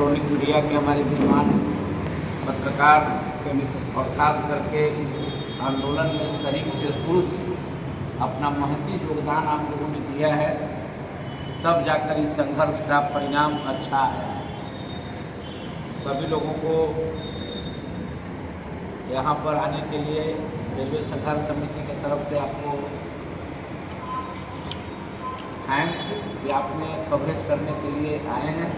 Electronic media के हमारे विद्वान पत्रकार और ख़ास करके इस आंदोलन में शरीक से शुरू से अपना महती योगदान आप लोगों ने दिया है, तब जाकर इस संघर्ष का परिणाम अच्छा आया है। सभी लोगों को यहाँ पर आने के लिए रेलवे संघर्ष समिति की तरफ से आपको थैंक्स कि आपने कवरेज करने के लिए आए हैं।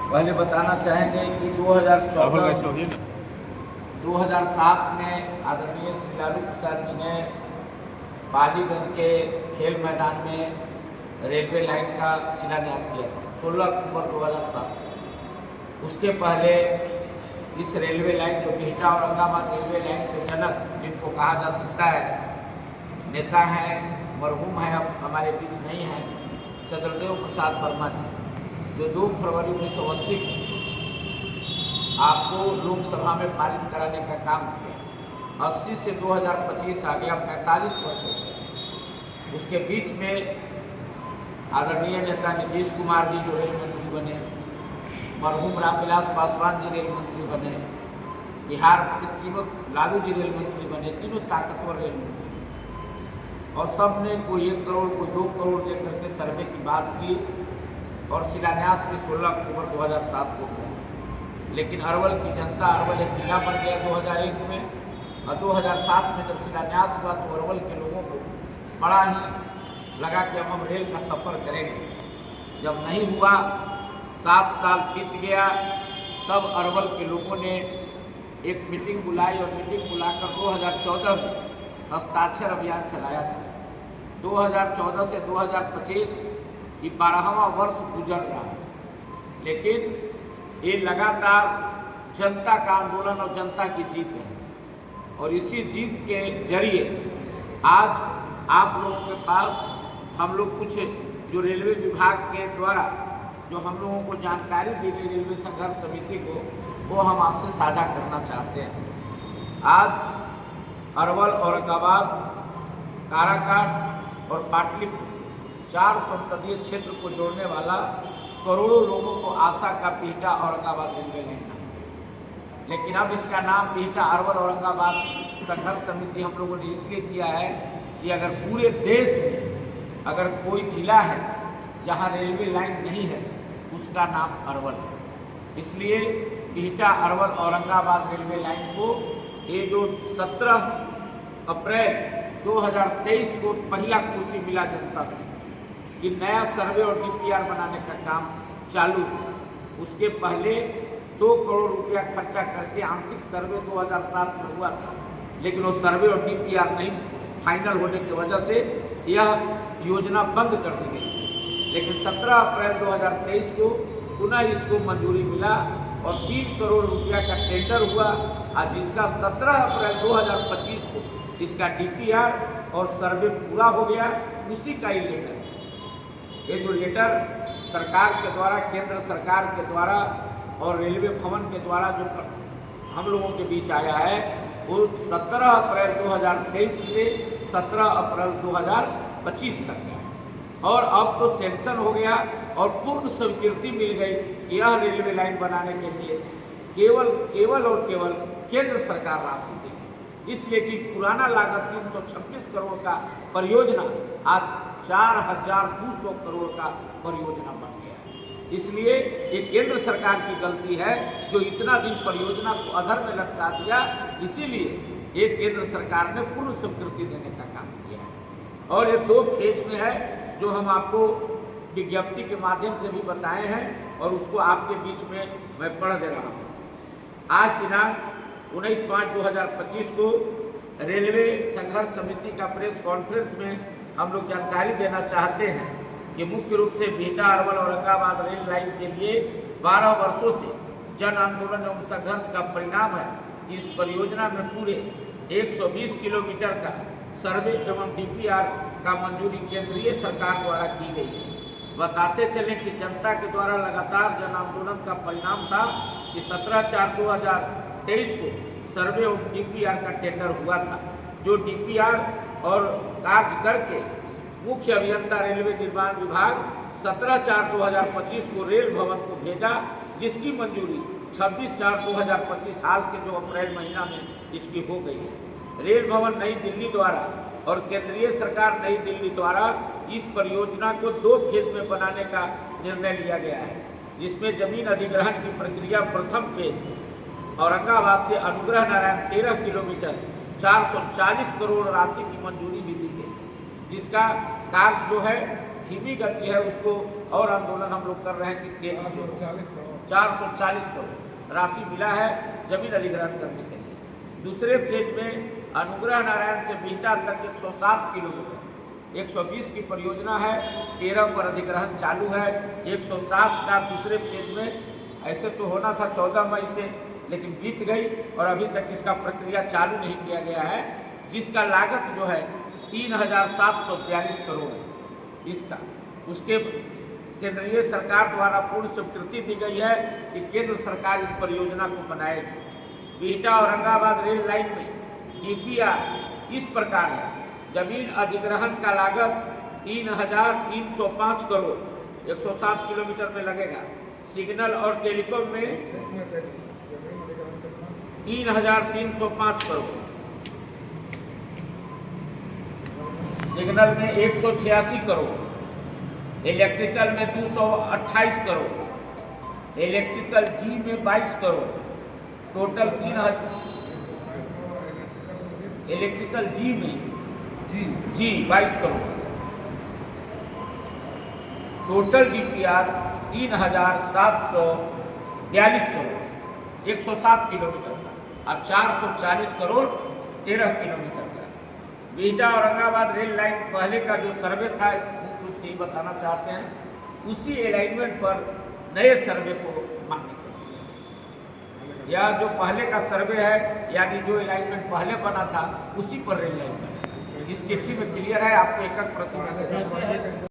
पहले बताना चाहेंगे कि 2007 में आदरणीय श्री लालू प्रसाद जी ने पालीगंज के खेल मैदान में रेलवे लाइन का शिलान्यास किया था 16 अक्टूबर 2007। उसके पहले इस रेलवे लाइन जो बिहटा औरंगाबाद रेलवे लाइन के जनक जिनको कहा जा सकता है, नेता हैं, मरहूम हैं, अब हमारे बीच नहीं हैं, चंद्रदेव प्रसाद वर्मा जी, जो 2 फरवरी 1980 आपको लोकसभा में पारित कराने का काम किया। 80 से 2025 आ गया, 45 वर्ष हो गए। उसके बीच में आदरणीय नेता नीतीश कुमार जी जो रेल मंत्री बने, मरहूम रामविलास पासवान जी रेल मंत्री बने, बिहार के तीनों लालू जी रेल मंत्री बने, तीनों ताकतवर रेल मंत्री, और सब ने कोई 1 करोड़ कोई 2 करोड़ दे करके सर्वे की बात की और शिलान्यास भी 16 अक्टूबर 2007 को किया। लेकिन अरवल की जनता, अरवल एक जिला बन गया 2001 में, और 2007 में जब शिलान्यास हुआ तो अरवल के लोगों को बड़ा ही लगा कि अब हम रेल का सफ़र करेंगे। जब नहीं हुआ, 7 साल बीत गया, तब अरवल के लोगों ने एक मीटिंग बुलाई और मीटिंग बुलाकर 2014 में हस्ताक्षर अभियान चलाया था। 2014 से 2025 ये 12वां वर्ष गुजर रहा है, लेकिन ये लगातार जनता का आंदोलन और जनता की जीत है। और इसी जीत के जरिए आज आप लोगों के पास हम लोग कुछ जो रेलवे विभाग के द्वारा जो हम लोगों को जानकारी दी गई रेलवे संघर्ष समिति को, वो हम आपसे साझा करना चाहते हैं। आज अरवल, औरंगाबाद, काराकाट और पाटलिपुत्र 4 संसदीय क्षेत्र को जोड़ने वाला करोड़ों लोगों को आशा का बिहटा औरंगाबाद रेलवे लाइन नाम। लेकिन अब इसका नाम बिहटा अरवल औरंगाबाद संघर्ष समिति हम लोगों ने इसलिए किया है कि अगर पूरे देश में अगर कोई जिला है जहां रेलवे लाइन नहीं है, उसका नाम अरवल है। इसलिए बिहटा अरवल औरंगाबाद रेलवे लाइन को ये जो 17 अप्रैल 2023 को पहला खुशी मिला जनता को कि नया सर्वे और DPR बनाने का काम चालू हुआ। उसके पहले 2 करोड़ रुपया खर्चा करके आंशिक सर्वे 2007 में हुआ था, लेकिन वो सर्वे और DPR नहीं फाइनल होने की वजह से यह योजना बंद कर दी गई। लेकिन 17 अप्रैल 2023 को पुनः इसको मंजूरी मिला और 3 करोड़ रुपया का टेंडर हुआ, आज जिसका 17 अप्रैल 2025 को इसका DPR और सर्वे पूरा हो गया। उसी का ही लेटर, ये जो लेटर सरकार के द्वारा, केंद्र सरकार के द्वारा और रेलवे भवन के द्वारा जो हम लोगों के बीच आया है, वो 17 अप्रैल 2023 से 17 अप्रैल 2025 तक है। और अब तो सैंक्शन हो गया और पूर्ण स्वीकृति मिल गई कि यह रेलवे लाइन बनाने के लिए केवल और केवल केंद्र सरकार राशि देगी। इसलिए कि पुराना लागत 326 करोड़ का परियोजना आज 4200 करोड़ का परियोजना बन गया। इसलिए ये केंद्र सरकार की गलती है जो इतना दिन परियोजना को अधर में लटका दिया। इसीलिए ये केंद्र सरकार ने पूर्ण स्वीकृति देने का काम किया है और ये 2 फेज में है, जो हम आपको विज्ञप्ति के माध्यम से भी बताए हैं और उसको आपके बीच में मैं पढ़ दे रहा हूँ। आज दिनांक 19/5/2025 को रेलवे संघर्ष समिति का प्रेस कॉन्फ्रेंस में हम लोग जानकारी देना चाहते हैं कि मुख्य रूप से बिहटा अरवल औरंगाबाद रेल लाइन के लिए 12 वर्षों से जन आंदोलन एवं संघर्ष का परिणाम है कि इस परियोजना में पूरे 120 किलोमीटर का सर्वे एवं DPR का मंजूरी केंद्रीय सरकार द्वारा की गई है। बताते चले कि जनता के द्वारा लगातार जन आंदोलन का परिणाम था कि 17/4/2023 को सर्वे और DPR का टेंडर हुआ था, जो DPR और कार्य करके मुख्य अभियंता रेलवे निर्माण विभाग 17/4/2025 को रेल भवन को भेजा, जिसकी मंजूरी 26/4/2025 हाल के जो अप्रैल महीना में इसकी हो गई है। रेल भवन नई दिल्ली द्वारा और केंद्रीय सरकार नई दिल्ली द्वारा इस परियोजना को 2 फेज में बनाने का निर्णय लिया गया है, जिसमें जमीन अधिग्रहण की प्रक्रिया प्रथम फेज औरंगाबाद से अनुग्रह नारायण 13 किलोमीटर 440 करोड़ राशि की मंजूरी भी दी गई, जिसका कार्य जो है धीमी गति है, उसको और आंदोलन हम लोग कर रहे हैं कि तेजी से 440 करोड़ राशि मिला है जमीन अधिग्रहण करने के लिए। दूसरे फेज में अनुग्रह नारायण से बिहटा तक 107 किलोमीटर 120 की परियोजना है, 13 पर अधिग्रहण चालू है। 107 का दूसरे फेज में ऐसे तो होना था 14 मई से, लेकिन बीत गई और अभी तक इसका प्रक्रिया चालू नहीं किया गया है, जिसका लागत जो है 3,742 करोड़ है इसका। उसके केंद्रीय सरकार द्वारा पूर्ण स्वीकृति दी गई है कि केंद्र सरकार इस परियोजना को बनाएगी। बिहटा औरंगाबाद रेल लाइन में डीपीआर इस प्रकार है, जमीन अधिग्रहण का लागत 3,305 करोड़ 107 किलोमीटर में लगेगा। सिग्नल और टेलीकॉम में 3,305 करोड़, सिग्नल में 186 करोड़, इलेक्ट्रिकल में 228 करोड़, इलेक्ट्रिकल जी में 22 करोड़, टोटल 3,000। इलेक्ट्रिकल जी में जी 22 crore, total DPR 3,742 crore 107 kilometre का और 440 करोड़ 13 किलोमीटर का। बिहटा औरंगाबाद रेल लाइन पहले का जो सर्वे था, मुख्य रूप से बताना चाहते हैं, उसी अलाइनमेंट पर नए सर्वे को मान्य कर। यह जो पहले का सर्वे है, यानी जो अलाइनमेंट पहले बना था उसी पर रेल लाइन बनेगा। इस चिट्ठी में क्लियर है, आपको एक एक प्रति